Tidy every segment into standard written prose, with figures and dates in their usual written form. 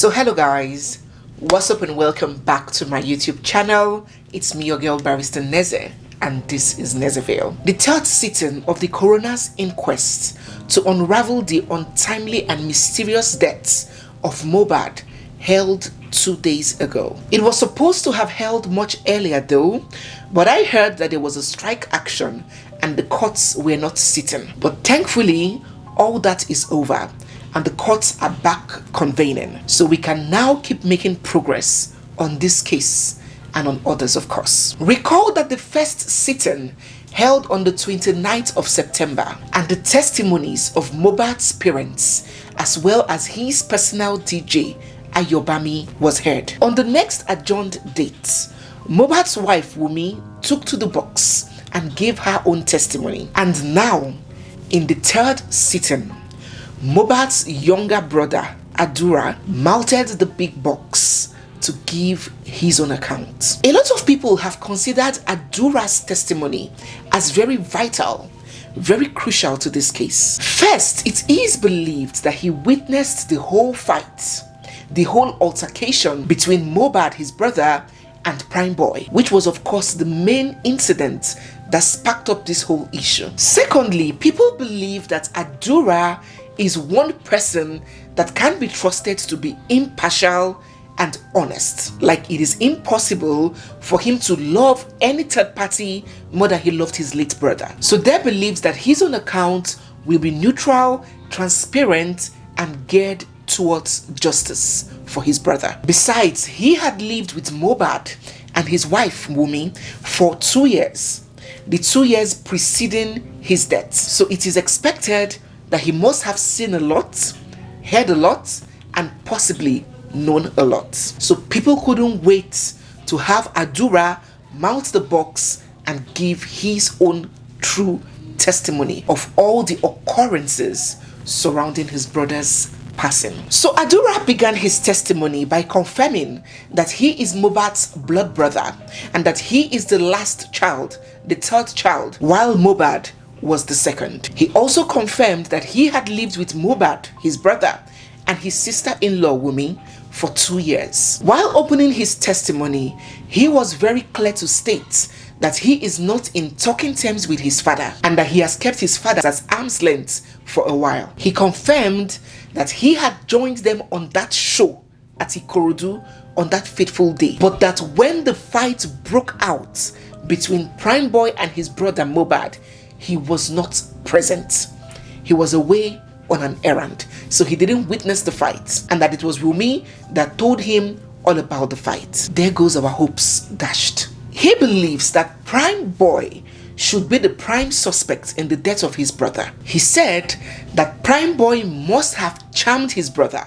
So hello guys, what's up and welcome back to my YouTube channel. It's me, your girl Barrister Neze, and this is Nezeville. The third sitting of the coroner's inquest to unravel the untimely and mysterious deaths of MOHBAD held 2 days ago. It was supposed to have held much earlier though, but I heard that there was a strike action and the courts were not sitting. But thankfully, all that is over and the courts are back convening. So we can now keep making progress on this case and on others, of course. Recall that the first sitting held on the 29th of September and the testimonies of MOHBAD'S parents as well as his personal DJ Ayobami was heard. On the next adjourned date, MOHBAD'S wife Wunmi took to the box and gave her own testimony. And now, in the third sitting, MOHBAD'S younger brother Adura mounted the big box to give his own account. A lot of people have considered Adura's testimony as very vital, very crucial to this case. First, it is believed that he witnessed the whole fight, the whole altercation between MOHBAD, his brother, and Primeboy, which was of course the main incident that sparked up this whole issue. Secondly, people believe that Adura is one person that can be trusted to be impartial and honest. Like it is impossible for him to love any third party more than he loved his late brother. So there believes that his own account will be neutral, transparent, and geared towards justice for his brother. Besides, he had lived with MOHBAD and his wife Wunmi for 2 years, the 2 years preceding his death. So it is expected that he must have seen a lot, heard a lot, and possibly known a lot. So people couldn't wait to have Adura mount the box and give his own true testimony of all the occurrences surrounding his brother's passing. So Adura began his testimony by confirming that he is MOHBAD'S blood brother and that he is the last child, the third child, while MOHBAD was the second. He also confirmed that he had lived with MOHBAD, his brother, and his sister-in-law Wunmi for 2 years. While opening his testimony, he was very clear to state that he is not in talking terms with his father and that he has kept his father at arm's length for a while. He confirmed that he had joined them on that show at Ikorodu on that fateful day, but that when the fight broke out between Primeboy and his brother MOHBAD, he was not present. He was away on an errand, so he didn't witness the fight, and that it was Wunmi that told him all about the fight. There goes our hopes dashed. He believes that Primeboy should be the prime suspect in the death of his brother. He said that Primeboy must have charmed his brother,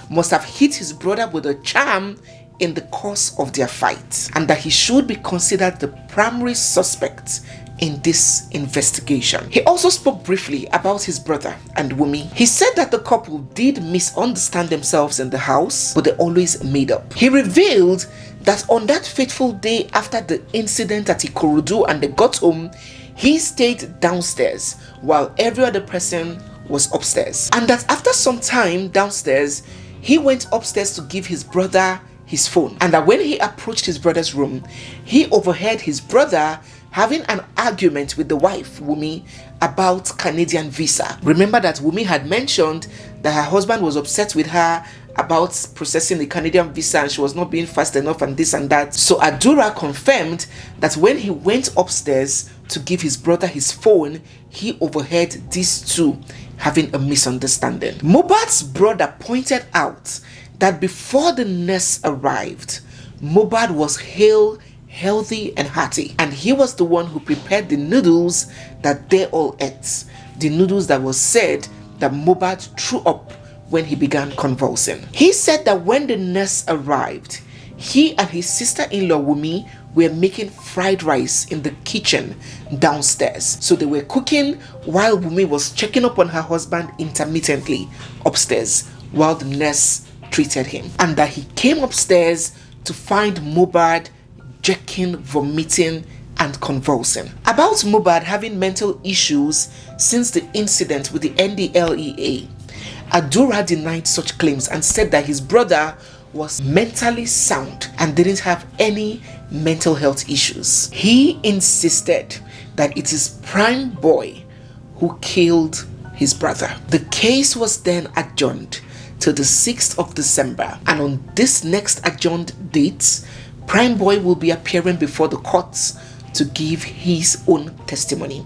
must have hit his brother with a charm in the course of their fight, and that he should be considered the primary suspect in this investigation. He also spoke briefly about his brother and Wunmi. He said that the couple did misunderstand themselves in the house, but they always made up. He revealed that on that fateful day after the incident at Ikorodu and they got home, he stayed downstairs while every other person was upstairs. And that after some time downstairs, he went upstairs to give his brother his phone. And that when he approached his brother's room, he overheard his brother having an argument with the wife, Wunmi, about Canadian visa. Remember that Wunmi had mentioned that her husband was upset with her about processing the Canadian visa and she was not being fast enough and this and that. So Adura confirmed that when he went upstairs to give his brother his phone, he overheard these two having a misunderstanding. MOHBAD'S brother pointed out that before the nurse arrived, MOHBAD was healthy and hearty, and he was the one who prepared the noodles that they all ate, the noodles that was said that MOHBAD threw up when he began convulsing. He said that when the nurse arrived, he and his sister-in-law Wunmi were making fried rice in the kitchen downstairs. So they were cooking while Wunmi was checking up on her husband intermittently upstairs while the nurse treated him, and that he came upstairs to find MOHBAD jerking, vomiting, and convulsing. About MOHBAD having mental issues since the incident with the NDLEA, Adura denied such claims and said that his brother was mentally sound and didn't have any mental health issues. He insisted that it is Primeboy who killed his brother. The case was then adjourned to the 6th of December, and on this next adjourned date, Primeboy will be appearing before the courts to give his own testimony.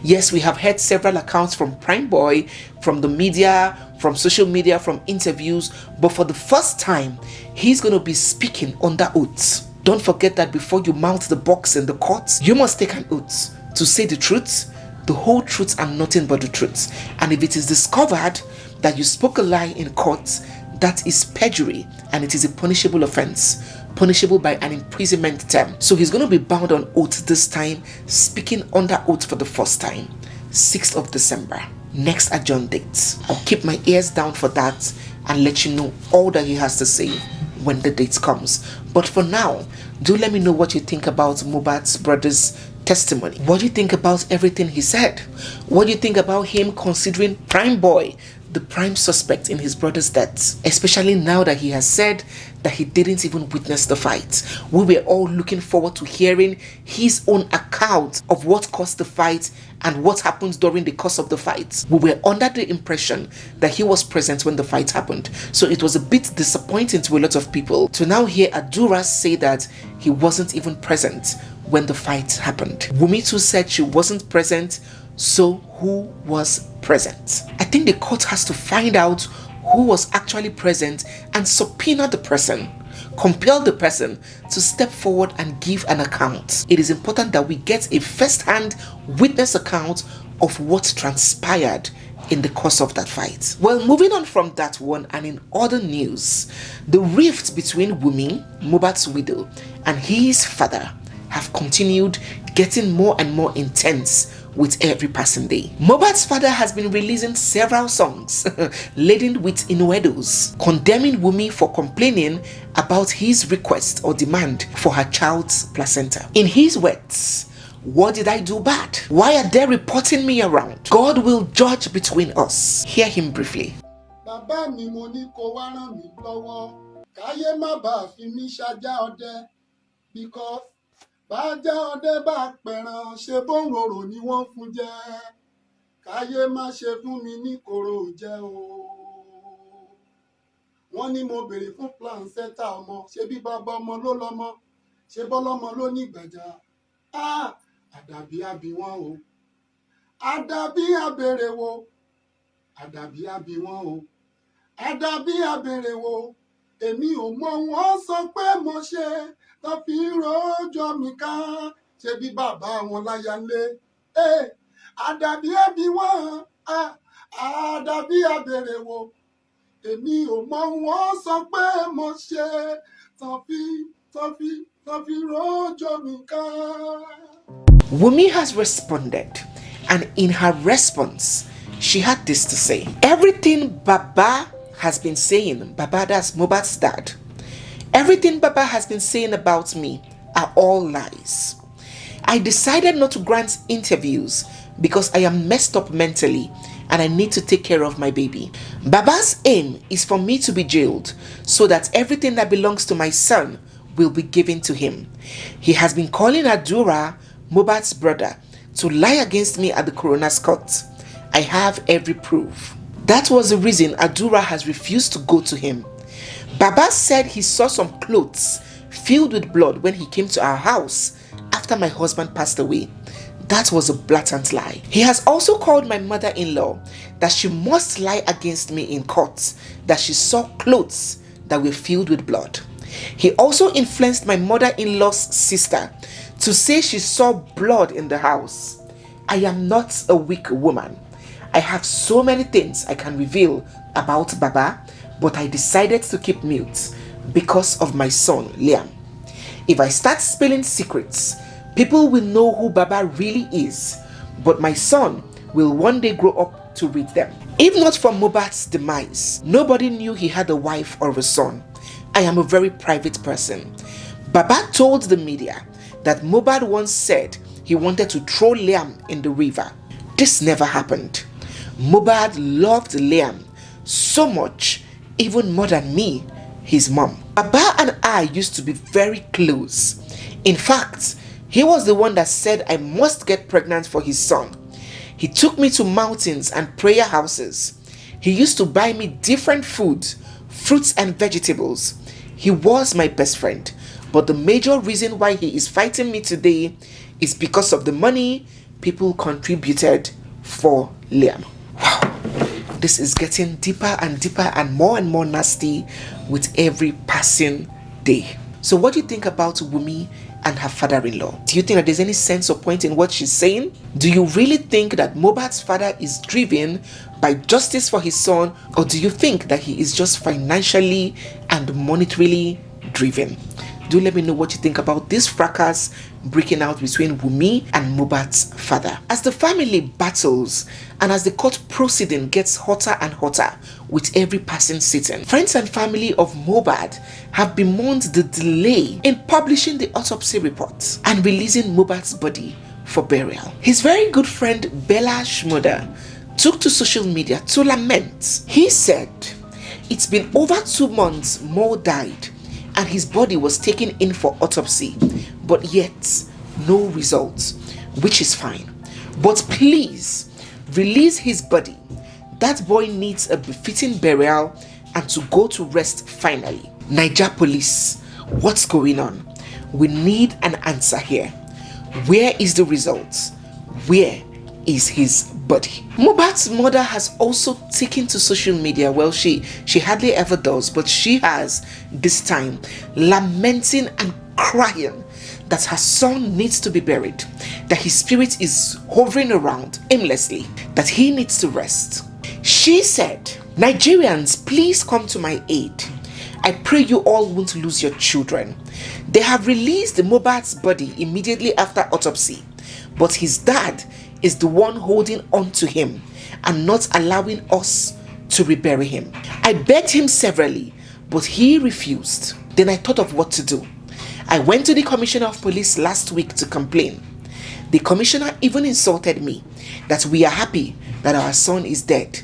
Yes, we have heard several accounts from Primeboy, from the media, from social media, from interviews, but for the first time, he's going to be speaking under oath. Don't forget that before you mount the box in the courts, you must take an oath to say the truth, the whole truth, and nothing but the truth. And if it is discovered that you spoke a lie in court, that is perjury, and it is a punishable offense, punishable by an imprisonment term. So he's going to be bound on oath this time, speaking under oath for the first time. 6th of December, next adjourned date. I'll keep my ears down for that and let you know all that he has to say when the date comes. But for now, do let me know what you think about Mohbad's brother's testimony. What do you think about everything he said? What do you think about him considering Primeboy the prime suspect in his brother's death, especially now that he has said that he didn't even witness the fight? We were all looking forward to hearing his own account of what caused the fight and what happened during the course of the fight. We were under the impression that he was present when the fight happened, so it was a bit disappointing to a lot of people to now hear Adura say that he wasn't even present when the fight happened. Wunmi too said she wasn't present, so who was present? I think the court has to find out who was actually present and subpoena the person, compel the person to step forward and give an account. It is important that we get a first-hand witness account of what transpired in the course of that fight. Well, moving on from that one, and in other news, the rift between Wunmi, Mohbad's widow, and his father have continued getting more and more intense with every passing day. Mohbad's father has been releasing several songs laden with innuendos, condemning Wunmi for complaining about his request or demand for her child's placenta. In his words, "What did I do bad? Why are they reporting me around? God will judge between us." Hear him briefly. Bàbá mi mo ní kó wá ràn mí lọ́wọ́, káyé má bàa fi mí ṣajá ọdẹ, because bájá ọdẹ bá pẹ̀ràn ṣe bóńròrò ni wọ́n fún jẹ, káyé má ṣe fún mi ní kòrò jẹ o. Wọ́n ní mo béèrè fún placenta ọmọ, ṣé bí bàbá ọmọ ló lọ́mọ, ṣé bọ́lọ́mọ ló ní ìgbàjá. Àdàbí àbí wọn o, àdàbí àbèrè wo, àdàbí àbí wọn o, àdàbí àbèrè wo, èmi ò mọ wọn sọ pé mo ṣe tó fi rojọ́ mi ká, ṣe bí bàbá wọn láyà lé. Àdàbí àbí wọn, àdàbí àbèrè wo, èmi ò mọ wọn sọ pé mo ṣe tó fi rojọ́ mi ká. Wunmi has responded, and in her response, she had this to say. Everything Baba has been saying, Baba, that's Mohbad's dad, everything Baba has been saying about me are all lies. I decided not to grant interviews because I am messed up mentally and I need to take care of my baby. Baba's aim is for me to be jailed so that everything that belongs to my son will be given to him. He has been calling Adura, Mohbad's brother, to lie against me at the coroner's court. I have every proof. That was the reason Adura has refused to go to him. Baba said he saw some clothes filled with blood when he came to our house after my husband passed away. That was a blatant lie. He has also called my mother-in-law that she must lie against me in court, that she saw clothes that were filled with blood. He also influenced my mother-in-law's sister to say she saw blood in the house. I am not a weak woman. I have so many things I can reveal about Baba, but I decided to keep mute because of my son, Liam. If I start spilling secrets, people will know who Baba really is, but my son will one day grow up to read them. If not for Mohbad's demise, nobody knew he had a wife or a son. I am a very private person. Baba told the media that Mohbad once said he wanted to throw Liam in the river. This never happened. Mohbad loved Liam so much, even more than me, his mom. Baba and I used to be very close. In fact, he was the one that said I must get pregnant for his son. He took me to mountains and prayer houses. He used to buy me different foods, fruits and vegetables. He was my best friend. But the major reason why he is fighting me today is because of the money people contributed for Liam. Wow. This is getting deeper and deeper and more nasty with every passing day. So what do you think about Wunmi and her father-in-law? Do you think that there's any sense or point in what she's saying? Do you really think that Mohbad's father is driven by justice for his son, or do you think that he is just financially and monetarily driven? Do let me know what you think about this fracas breaking out between Wunmi and Mohbad's father. As the family battles and as the court proceeding gets hotter and hotter with every passing sitting, friends and family of Mohbad have bemoaned the delay in publishing the autopsy report and releasing Mohbad's body for burial. His very good friend Bella Shmurda took to social media to lament. He said, "It's been over 2 months Mo died and his body was taken in for autopsy, but yet no results, which is fine. But please release his body. That boy needs a befitting burial and to go to rest finally. Niger police, what's going on? We need an answer here. Where is the results? Where is his body?" Mohbad's mother has also taken to social media. Well, she hardly ever does, but she has this time lamenting and crying that her son needs to be buried, that his spirit is hovering around aimlessly, that he needs to rest. She said, "Nigerians, please come to my aid. I pray you all won't lose your children. They have released Mohbad's body immediately after autopsy, but his dad is the one holding on to him and not allowing us to rebury him. I begged him severally, but he refused. Then I thought of what to do. I went to the commissioner of police last week to complain. The commissioner even insulted me that we are happy that our son is dead.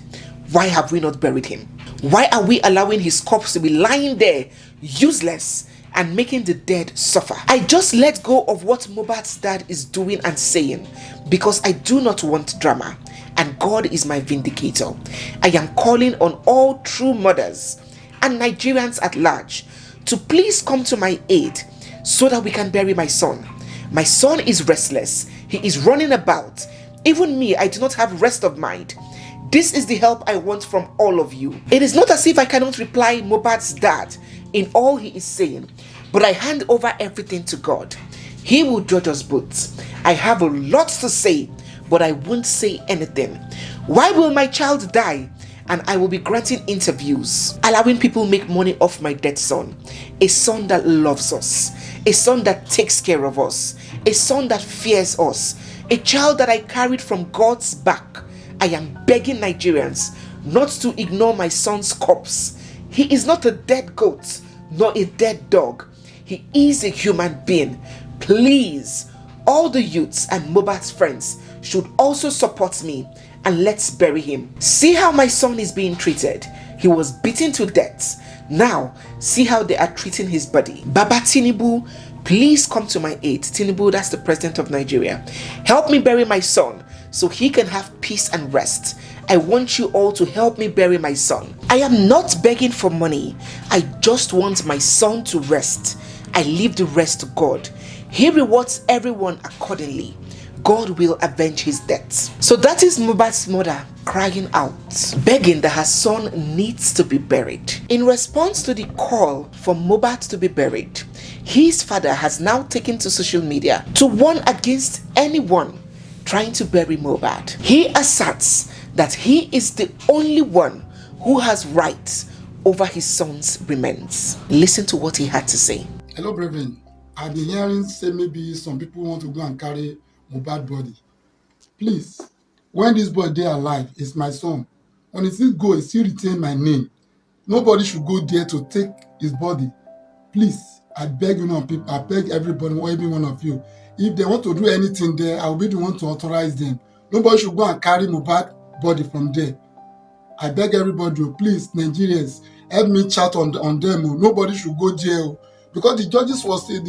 Why have we not buried him? Why are we allowing his corpse to be lying there, useless, and making the dead suffer? I just let go of what Mohbad's dad is doing and saying because I do not want drama, and God is my vindicator. I am calling on all true mothers and Nigerians at large to please come to my aid so that we can bury my son. My son is restless. He is running about. Even me, I do not have rest of mind. This is the help I want from all of you. It is not as if I cannot reply Mohbad's dad in all he is saying, but I hand over everything to God. He will judge us both. I have a lot to say, but I won't say anything. Why will my child die? And I will be granting interviews, allowing people make money off my dead son. A son that loves us, a son that takes care of us, a son that fears us, a child that I carried from God's back. I am begging Nigerians not to ignore my son's corpse. He is not a dead goat, nor a dead dog. He is a human being. Please, all the youths and Mohbad's friends should also support me and let's bury him. See how my son is being treated. He was beaten to death. Now, see how they are treating his body. Baba Tinubu, please come to my aid. Tinubu, that's the president of Nigeria. Help me bury my son so he can have peace and rest. I want you all to help me bury my son. I am not begging for money. I just want my son to rest. I leave the rest to God. He rewards everyone accordingly. God will avenge his debts." So that is Mohbad's mother crying out, begging that her son needs to be buried. In response to the call for Mohbad to be buried, his father has now taken to social media to warn against anyone trying to bury Mohbad. He asserts that he is the only one who has rights over his son's remains. Listen to what he had to say. Hello, brethren. I've been hearing say maybe some people want to go and carry Mohbad body. Please, when this boy dey alive, it's my son. When he still go, he still retain my name. Nobody should go there to take his body. Please, I beg you now, people. I beg everybody, every one of you. If they want to do anything there, I will be the one to authorize them. Nobody should go and carry Mohbad body from there. I beg everybody, please, Nigerians, help me chat on them. Nobody should go jail. Because the judges was saying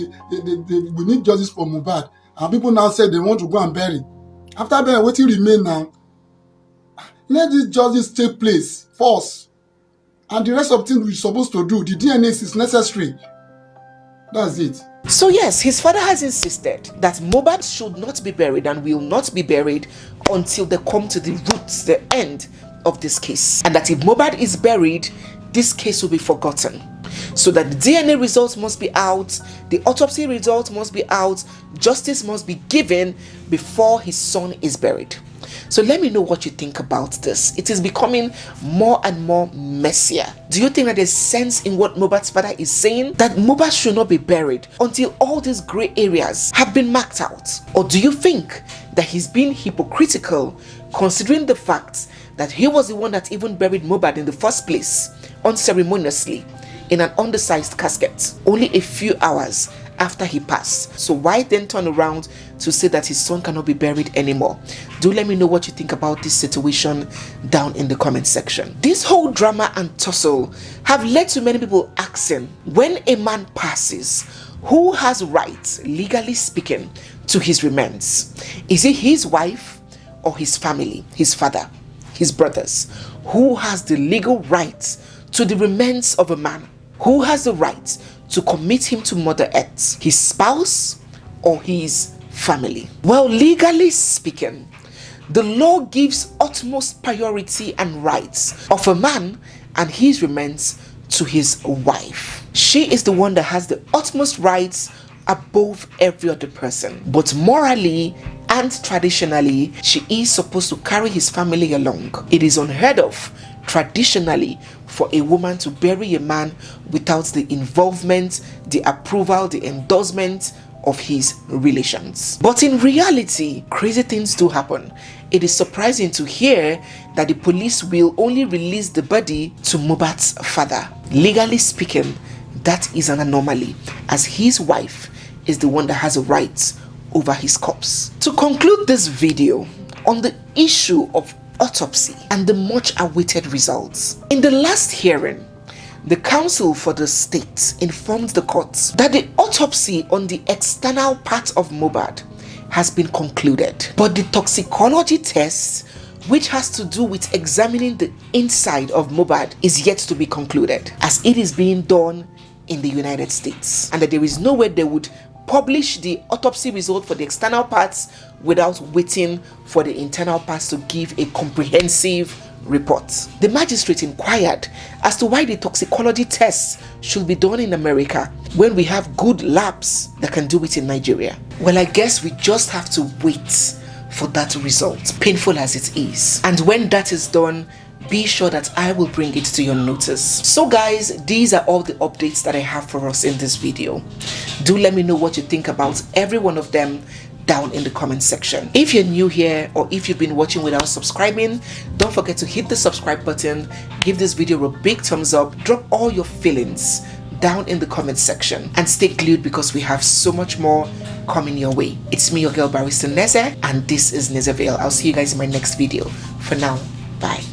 we need justice for Mohbad. And people now say they want to go and bury. After bury, wetin remain now? Let this justice take place first. And the rest of things we're supposed to do, the DNA is necessary. That's it. So yes, his father has insisted that Mohbad should not be buried and will not be buried until they come to the roots, the end of this case. And that if Mohbad is buried, this case will be forgotten. So that the DNA results must be out, the autopsy results must be out, justice must be given before his son is buried. So let me know what you think about this. It is becoming more and more messier. Do you think that there's sense in what Mohbad's father is saying? That Mohbad should not be buried until all these grey areas have been marked out? Or do you think that he's being hypocritical considering the fact that he was the one that even buried Mohbad in the first place, unceremoniously, in an undersized casket, only a few hours after he passed? So why then turn around to say that his son cannot be buried anymore? Do let me know what you think about this situation down in the comment section. This whole drama and tussle have led to many people asking, when a man passes, who has rights, legally speaking, to his remains? Is it his wife or his family, his father, his brothers? Who has the legal rights to the remains of a man? Who has the right to commit him to Mother Earth? His spouse or his family? Well, legally speaking, the law gives utmost priority and rights of a man and his remains to his wife. She is the one that has the utmost rights above every other person. But morally and traditionally, she is supposed to carry his family along. It is unheard of traditionally for a woman to bury a man without the involvement, the approval, the endorsement of his relations. But in reality, crazy things do happen. It is surprising to hear that the police will only release the body to Mohbad's father. Legally speaking, that is an anomaly, as his wife is the one that has a right over his corpse. To conclude this video on the issue of autopsy and the much awaited results, in the last hearing, the counsel for the state informed the court that the autopsy on the external part of Mohbad has been concluded, but the toxicology test, which has to do with examining the inside of Mohbad, is yet to be concluded, as it is being done in the United States, and that there is no way they would publish the autopsy result for the external parts without waiting for the internal parts to give a comprehensive report. The magistrate inquired as to why the toxicology tests should be done in America when we have good labs that can do it in Nigeria. Well, I guess we just have to wait for that result, painful as it is. And when that is done, be sure that I will bring it to your notice. So guys, these are all the updates that I have for us in this video. Do let me know what you think about every one of them down in the comment section. If you're new here or if you've been watching without subscribing, don't forget to hit the subscribe button, give this video a big thumbs up, drop all your feelings down in the comment section, and stay glued because we have so much more coming your way. It's me, your girl Barrister Neze, and this is Nezevale. I'll see you guys in my next video. For now, bye.